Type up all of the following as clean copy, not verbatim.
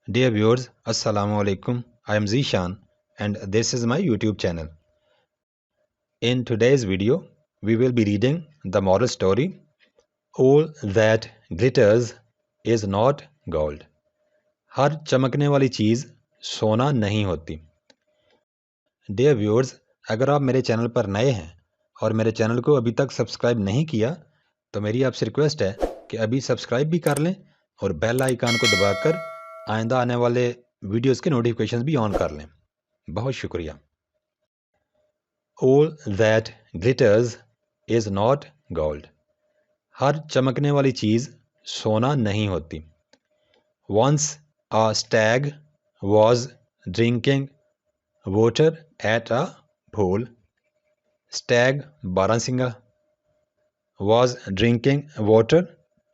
Dear viewers, Assalamu alaikum. I am Zishan and this is my YouTube channel. In today's video, we will be reading the moral story, All that glitters is not gold. हर चमकने वाली चीज़ सोना नहीं होती. Dear viewers, अगर आप मेरे channel पर नए हैं और मेरे चैनल को अभी तक सब्सक्राइब नहीं किया तो मेरी आपसे रिक्वेस्ट है कि अभी सब्सक्राइब भी कर लें और बेल आइकन को दबाकर आइंदा आने वाले वीडियोस के नोटिफिकेशंस भी ऑन कर लें. बहुत शुक्रिया. All that glitters is not gold. हर चमकने वाली चीज़ सोना नहीं होती. Once a stag was drinking water at a pool. Stag barasingha was drinking water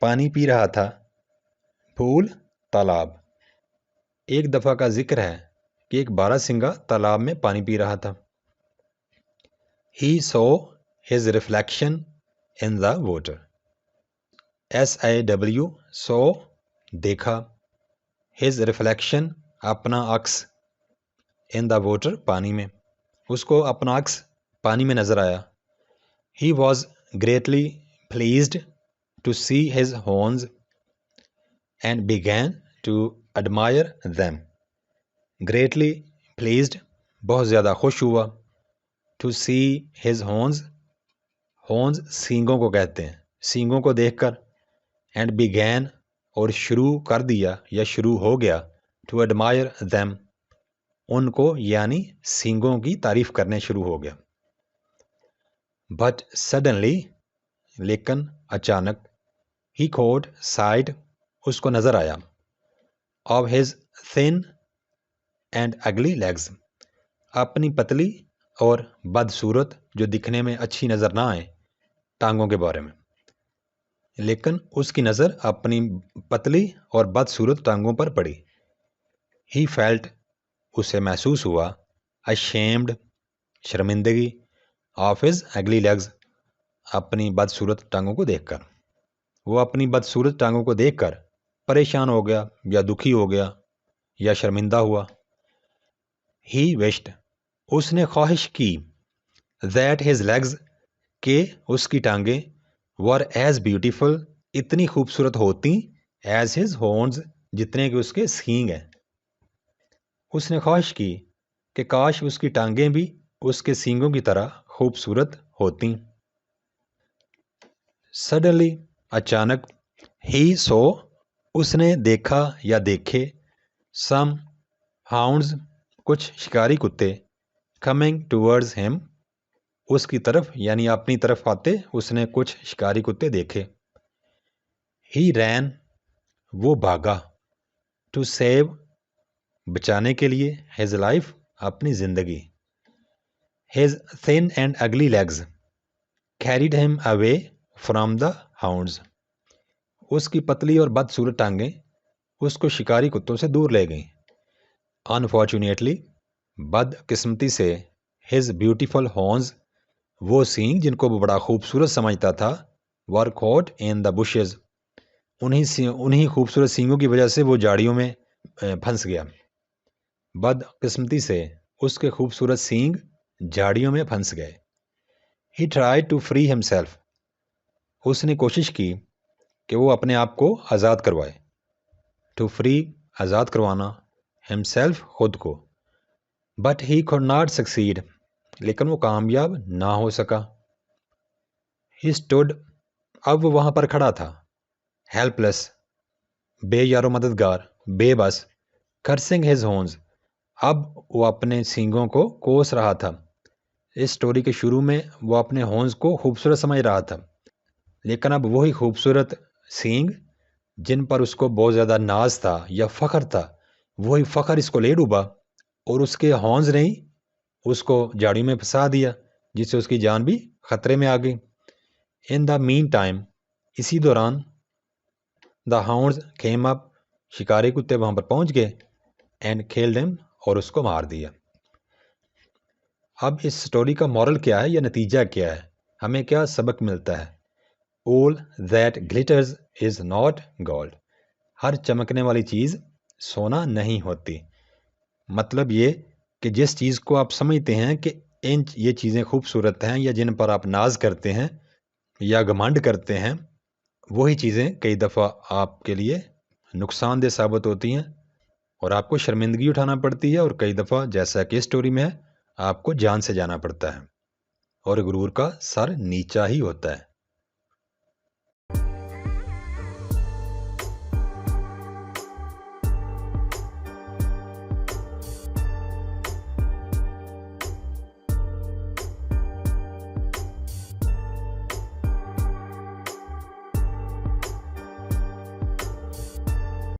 पानी पी रहा था. pool तालाब. एक दफ़ा का जिक्र है कि एक बारहसिंगा तालाब में पानी पी रहा था. He saw his reflection in the water. SAW saw देखा. His reflection अपना अक्स in the water पानी में. उसको अपना अक्स पानी में नजर आया. He was greatly pleased to see his horns and began to admire them. Greatly pleased बहुत ज़्यादा खुश हुआ. To see his horns, horns सींगों को कहते हैं. सींगों को देखकर and began और शुरू कर दिया या शुरू हो गया to admire them उनको यानी सींगों की तारीफ करने शुरू हो गया. But suddenly लेकिन अचानक he caught sight उसको नजर आया of his thin and ugly legs अपनी पतली और बदसूरत जो दिखने में अच्छी नज़र ना आए टांगों के बारे में. लेकिन उसकी नज़र अपनी पतली और बदसूरत टांगों पर पड़ी. He felt उसे महसूस हुआ ashamed शर्मिंदगी of his ugly legs अपनी बदसूरत टांगों को देखकर. वो अपनी बदसूरत टांगों को देखकर परेशान हो गया या दुखी हो गया या शर्मिंदा हुआ. He wished उसने ख्वाहिश की that his legs के उसकी टांगें were as beautiful इतनी खूबसूरत होती as his horns जितने कि उसके सींग हैं. उसने ख्वाहिश की कि काश उसकी टांगें भी उसके सींगों की तरह खूबसूरत होती. Suddenly अचानक he saw उसने देखा या देखे some hounds कुछ शिकारी कुत्ते coming towards him उसकी तरफ यानी अपनी तरफ आते उसने कुछ शिकारी कुत्ते देखे. He ran वो भागा to save बचाने के लिए his life अपनी जिंदगी. His thin and ugly legs carried him away from the hounds उसकी पतली और बदसूरत टांगें उसको शिकारी कुत्तों से दूर ले गईं. Unfortunately बदकिस्मती से his beautiful horns वो सींग जिनको वो बड़ा खूबसूरत समझता था were caught in the bushes उन्हीं खूबसूरत सींगों की वजह से वो झाड़ियों में फंस गया. बदकिस्मती से उसके खूबसूरत सींग झाड़ियों में फंस गए. He tried to free himself उसने कोशिश की कि वो अपने आप को आज़ाद करवाए. To free आज़ाद करवाना himself खुद को. But he could not succeed लेकिन वो कामयाब ना हो सका. He stood अब वो वहाँ पर खड़ा था helpless बेयारो मददगार बेबस cursing his horns अब वो अपने सींगों को कोस रहा था. इस स्टोरी के शुरू में वो अपने हॉर्न्स को खूबसूरत समझ रहा था लेकिन अब वही खूबसूरत सींग जिन पर उसको बहुत ज़्यादा नाज था या फ़ख्र था वही फ़ख्र इसको ले डूबा और उसके हॉर्न्स ने ही उसको झाड़ी में फंसा दिया जिससे उसकी जान भी ख़तरे में आ गई. इन द मीन टाइम इसी दौरान द हाउंड्स केम अप शिकारी कुत्ते वहाँ पर पहुँच गए एंड किल्ड हिम और उसको मार दिया. अब इस स्टोरी का मॉरल क्या है या नतीजा क्या है, हमें क्या सबक मिलता है. All that glitters is not gold. हर चमकने वाली चीज़ सोना नहीं होती। मतलब ये कि जिस चीज़ को आप समझते हैं कि ये चीज़ें खूबसूरत हैं या जिन पर आप नाज करते हैं या घमंड करते हैं, वही चीज़ें कई दफ़ा आपके लिए नुकसानदेह साबित होती हैं और आपको शर्मिंदगी उठाना पड़ती है, और कई दफ़ा जैसा कि स्टोरी में है, आपको जान से जाना पड़ता है और गुरूर का सर नीचा ही होता है।